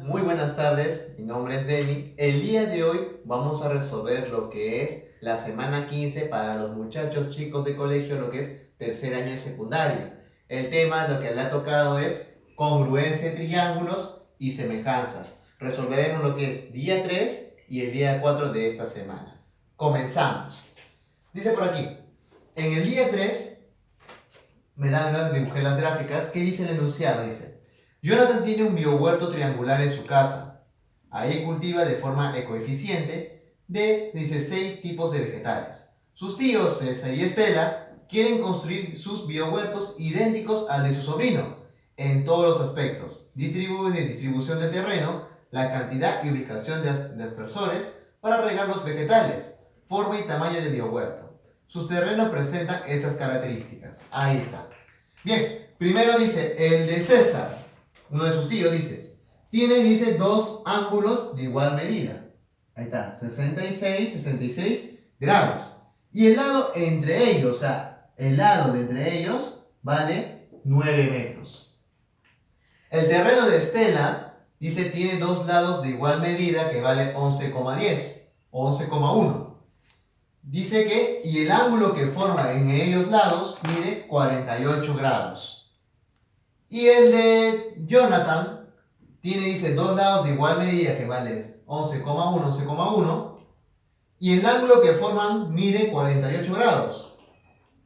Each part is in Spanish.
Muy buenas tardes, mi nombre es Denny. El día de hoy vamos a resolver lo que es la semana 15 para los muchachos chicos de colegio, lo que es tercer año de secundaria. El tema, lo que le ha tocado es congruencia de triángulos y semejanzas. Resolveremos lo que es día 3 y el día 4 de esta semana. Comenzamos. Dice por aquí, en el día 3 dibujé las gráficas. ¿Qué dice el enunciado? Dice, Jonathan tiene un biohuerto triangular en su casa. Ahí cultiva de forma ecoeficiente de, dice, 6 tipos de vegetales. Sus tíos, César y Estela, quieren construir sus biohuertos idénticos al de su sobrino, en todos los aspectos. Distribución del terreno, la cantidad y ubicación de aspersores para regar los vegetales, forma y tamaño del biohuerto. Sus terrenos presentan estas características. Ahí está. Bien, primero dice, el de César, uno de sus tíos, dice, dos ángulos de igual medida. Ahí está, 66 grados. Y el lado entre ellos, o sea, el lado de entre ellos vale 9 metros. El terreno de Estela, dice, tiene dos lados de igual medida que vale 11,10 o 11,1. Dice que, y el ángulo que forma en ellos lados mide 48 grados. Y el de Jonathan dice, dos lados de igual medida que vale 11,1, 11,1. Y el ángulo que forman mide 48 grados.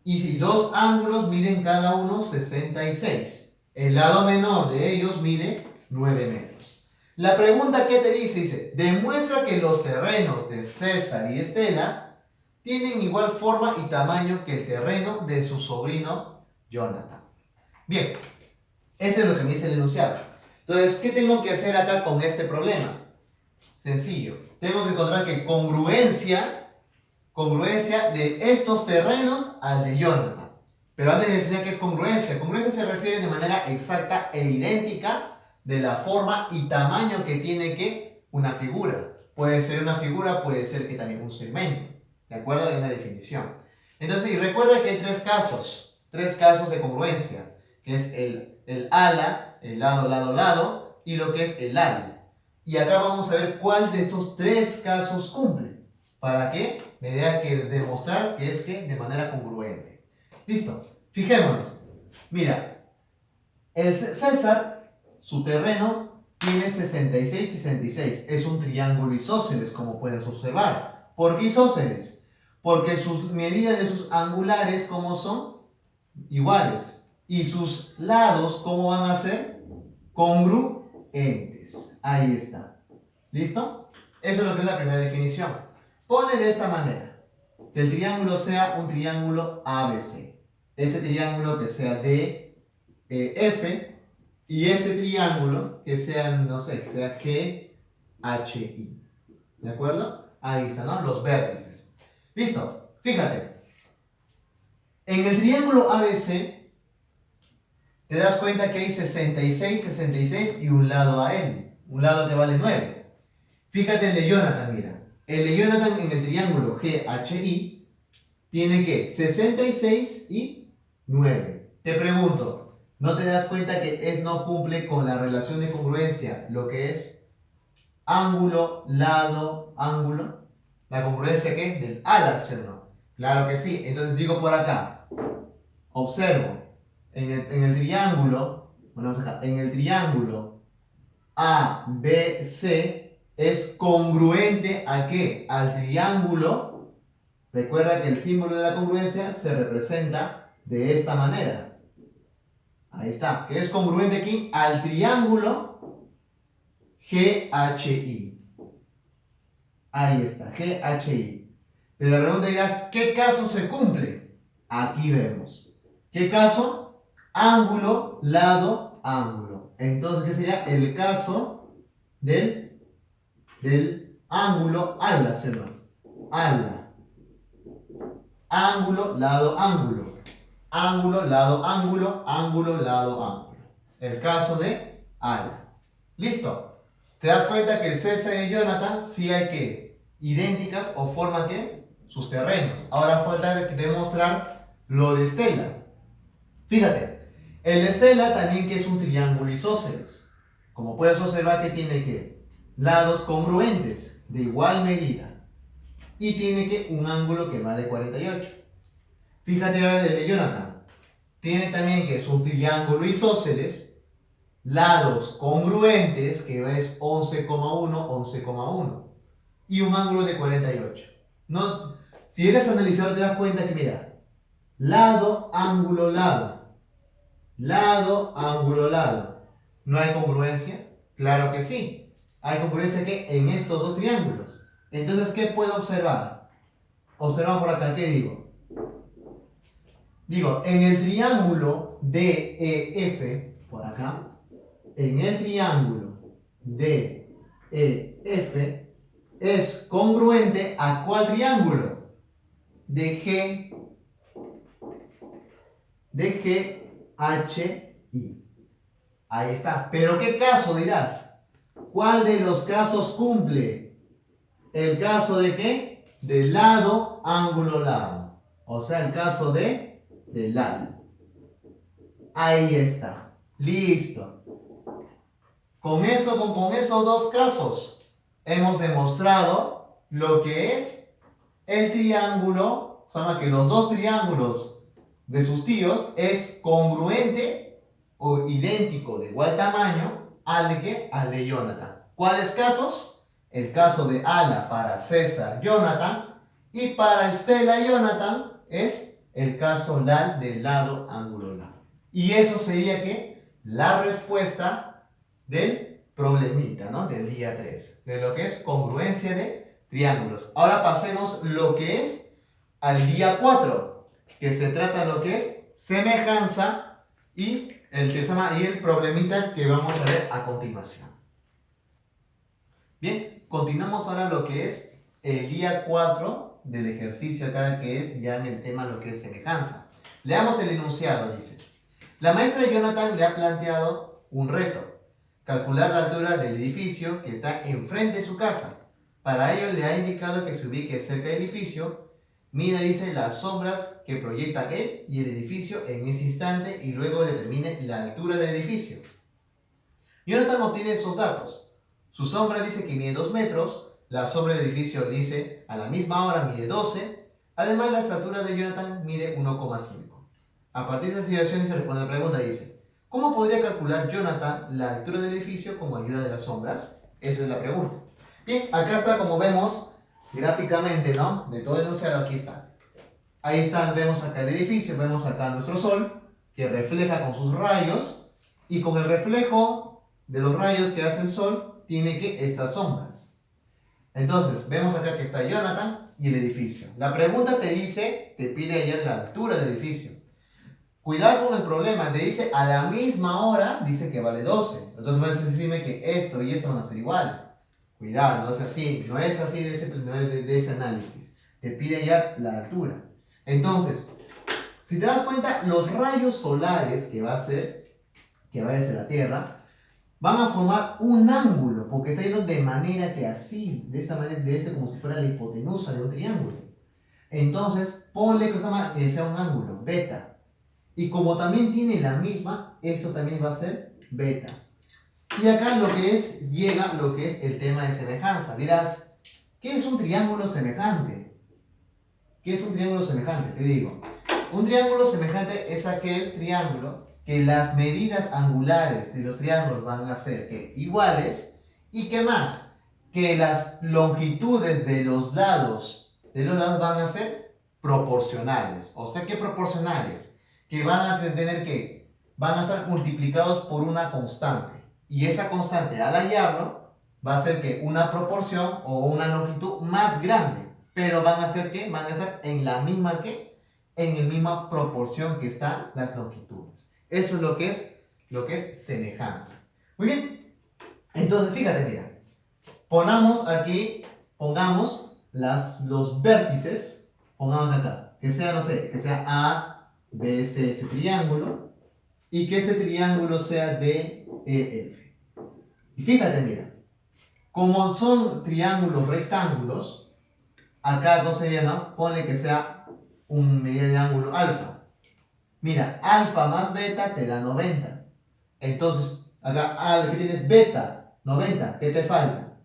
Y si dos ángulos miden cada uno 66. El lado menor de ellos mide 9 metros. La pregunta que te dice, demuestra que los terrenos de César y Estela tienen igual forma y tamaño que el terreno de su sobrino Jonathan. Bien, eso es lo que me dice el enunciado. Entonces, ¿qué tengo que hacer acá con este problema? Sencillo. Tengo que encontrar que congruencia de estos terrenos al de Jonathan. Pero antes de definir qué es congruencia, congruencia se refiere de manera exacta e idéntica de la forma y tamaño que tiene que una figura. Puede ser una figura, puede ser que también un segmento. ¿De acuerdo? Es la definición. Entonces, y recuerda que hay tres casos de congruencia, que es el ala, el lado, y lo que es el ala. Y acá vamos a ver cuál de estos tres casos cumple. ¿Para qué? Me da que demostrar que es que de manera congruente. Listo. Fijémonos. Mira, el César, su terreno tiene 66 y 66. Es un triángulo isósceles, como puedes observar. ¿Por qué isósceles? Porque sus medidas de sus angulares, ¿cómo son? Iguales. Y sus lados, ¿cómo van a ser? Congruentes. Ahí está. ¿Listo? Eso es lo que es la primera definición. Pone de esta manera. Que el triángulo sea un triángulo ABC. Este triángulo que sea DEF. Y este triángulo que sea, no sé, que sea GHI. ¿De acuerdo? Ahí están, ¿no? Los vértices. Listo. Fíjate. En el triángulo ABC te das cuenta que hay 66, 66 y un lado AM. Un lado que vale 9. Fíjate el de Jonathan, mira. El de Jonathan en el triángulo GHI tiene que 66 y 9. Te pregunto, ¿no te das cuenta que no cumple con la relación de congruencia, lo que es ángulo, lado, ángulo? ¿La congruencia qué? Del ala, ¿sí o no? Claro que sí. Entonces digo por acá, observo, en el triángulo, bueno, vamos acá, en el triángulo ABC es congruente ¿a qué? Al triángulo. Recuerda que el símbolo de la congruencia se representa de esta manera. Ahí está, que es congruente aquí al triángulo GHI. Ahí está, GHI. Pero la pregunta dirás, ¿qué caso se cumple? Aquí vemos. ¿Qué caso? Ángulo, lado, ángulo. Entonces, ¿qué sería? El caso del ángulo ala, ¿sí o no? Ala. Ángulo, lado, ángulo. Ángulo, lado, ángulo, ángulo, lado, ángulo. El caso de ala. ¿Listo? ¿Te das cuenta que el César y Jonathan sí hay que idénticas o forman que sus terrenos? Ahora falta demostrar lo de Estela. Fíjate, el de Estela también que es un triángulo isósceles. como puedes observar que tiene que lados congruentes de igual medida y tiene que un ángulo que va de 48. Fíjate ahora el de Jonathan. Tiene también que es un triángulo isósceles, lados congruentes, que es 11,1, 11,1, y un ángulo de 48. No, si eres analizador te das cuenta que, mira, lado, ángulo, lado, lado, ángulo, lado. ¿No hay congruencia? Claro que sí. Hay congruencia que en estos dos triángulos. Entonces, ¿qué puedo observar? Observamos por acá, ¿qué digo? Digo, en el triángulo DEF, por acá, en el triángulo DEF es congruente a ¿cuál triángulo? De GHI. Ahí está. ¿Pero qué caso dirás? ¿Cuál de los casos cumple? ¿El caso de qué? De lado, ángulo, lado. O sea, el caso de lado. Ahí está. Listo. Con esos dos casos hemos demostrado lo que es el triángulo, o sea, que los dos triángulos de sus tíos es congruente o idéntico de igual tamaño al de Jonathan. ¿Cuáles casos? El caso de Ala para César Jonathan y para Estela Jonathan es el caso LAL del lado ángulo lado. Y eso sería que la respuesta del problemita, ¿no? Del día 3, de lo que es congruencia de triángulos. Ahora pasemos lo que es al día 4, que se trata de lo que es semejanza y el problemita que vamos a ver a continuación. Bien, continuamos ahora lo que es el día 4 del ejercicio acá, que es ya en el tema lo que es semejanza. Leamos el enunciado, dice. La maestra Jonathan le ha planteado un reto: calcular la altura del edificio que está enfrente de su casa. Para ello le ha indicado que se ubique cerca del edificio, mida, dice, las sombras que proyecta él y el edificio en ese instante y luego determine la altura del edificio. Jonathan obtiene esos datos. Su sombra dice que mide 2 metros, la sombra del edificio dice a la misma hora mide 12, además la estatura de Jonathan mide 1,5. A partir de esa situación se responde la pregunta, dice, ¿cómo podría calcular Jonathan la altura del edificio con ayuda de las sombras? Esa es la pregunta. Bien, acá está, como vemos gráficamente, ¿no? De todo el enunciado, aquí está. Ahí está, vemos acá el edificio, vemos acá nuestro sol, que refleja con sus rayos, y con el reflejo de los rayos que hace el sol, tiene que estas sombras. Entonces, vemos acá que está Jonathan y el edificio. La pregunta te dice, te pide ayer la altura del edificio. Cuidado con el problema, te dice a la misma hora, dice que vale 12. Entonces vas a decirme que esto y esto van a ser iguales. Cuidado, no es así, no es así de ese análisis. Te pide ya la altura. Entonces, si te das cuenta, los rayos solares que va a ser, que va desde la Tierra, van a formar un ángulo, porque está yendo de manera que así, de esta manera, como si fuera la hipotenusa de un triángulo. Entonces, ponle que sea un ángulo, beta. Y como también tiene la misma, esto también va a ser beta. Y acá llega lo que es el tema de semejanza. Dirás, ¿qué es un triángulo semejante? ¿Qué es un triángulo semejante? Te digo, un triángulo semejante es aquel triángulo que las medidas angulares de los triángulos van a ser iguales, y ¿qué más? Que las longitudes de los lados van a ser proporcionales. O sea, ¿qué proporcionales? Que van a tener que van a estar multiplicados por una constante. Y esa constante, al hallarlo, va a ser que una proporción o una longitud más grande. Pero van a ser ¿qué? Van a estar en la misma en la misma proporción que están las longitudes. Eso es lo que es semejanza. Muy bien. Entonces, fíjate, mira. Pongamos los vértices, pongamos acá, que sea, no sé, que sea A, B, C, ese triángulo, y que ese triángulo sea D, E, F. Y fíjate, mira, como son triángulos rectángulos, acá no sería, ¿no? Ponle que sea un medida de ángulo alfa. Mira, alfa más beta te da 90. Entonces, Acá aquí tienes beta, 90. ¿Qué te falta?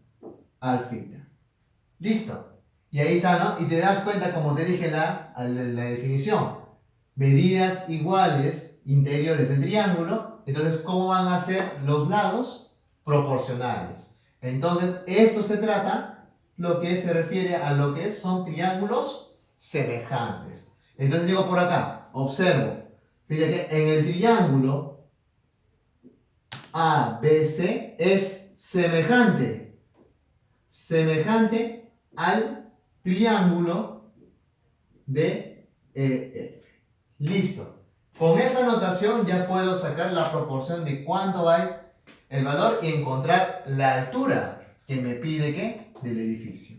Alfita. Listo. Y ahí está, ¿no? Y te das cuenta, como te dije la definición. Medidas iguales interiores del triángulo. Entonces, ¿cómo van a ser los lados? Proporcionales. Entonces, esto se trata, lo que se refiere a lo que son triángulos semejantes. Entonces, digo por acá, observo. Sería que en el triángulo ABC es semejante al triángulo de EF. Listo. Con esa notación ya puedo sacar la proporción de cuánto va el valor y encontrar la altura que me pide ¿qué? Del edificio.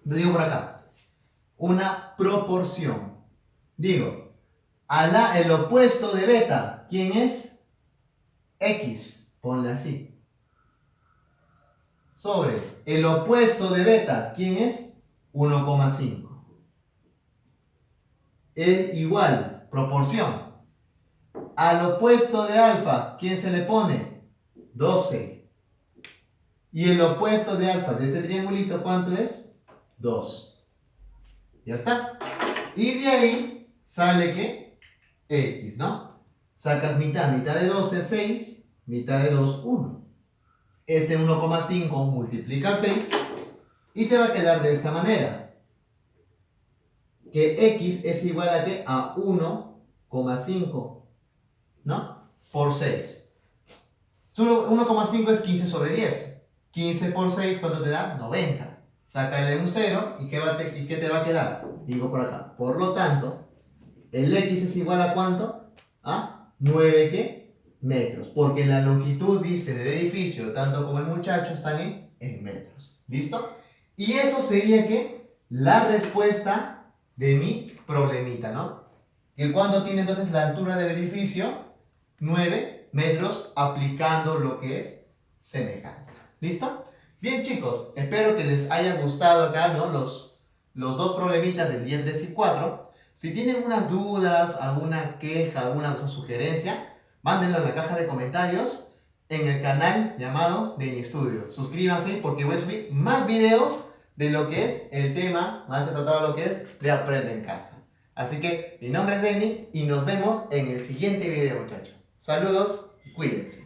Lo digo por acá. Una proporción. Digo, el opuesto de beta, ¿quién es? X. Ponle así. Sobre el opuesto de beta, ¿quién es? 1,5. Es igual, proporción. Al opuesto de alfa, ¿quién se le pone? 12. Y el opuesto de alfa de este triangulito, ¿cuánto es? 2. Ya está. Y de ahí sale que X, ¿no? Sacas mitad de 12, 6, mitad de 2, 1. Este 1,5 multiplica 6 y te va a quedar de esta manera. Que X es igual a ¿qué? A 1,5, ¿no? Por 6. 1,5 es 15 sobre 10. 15 por 6, ¿cuánto te da? 90. Sácale un 0 y ¿qué te va a quedar? Digo por acá. Por lo tanto, el X es igual a ¿cuánto? A 9 ¿qué? Metros. Porque la longitud, dice, del edificio, tanto como el muchacho, están en metros. ¿Listo? Y eso sería ¿qué? La respuesta de mi problemita, ¿no? Que cuando tiene entonces la altura del edificio, 9 metros, aplicando lo que es semejanza. ¿Listo? Bien, chicos, espero que les haya gustado acá, ¿no? Los dos problemitas del día 3 y 4. Si tienen unas dudas, alguna queja, alguna sugerencia, mándenlo en la caja de comentarios en el canal llamado de Estudio. Suscríbanse porque voy a subir más videos de lo que es el tema, más tratado lo que es de Aprende en Casa. Así que mi nombre es Denny y nos vemos en el siguiente video, muchachos. Saludos y cuídense.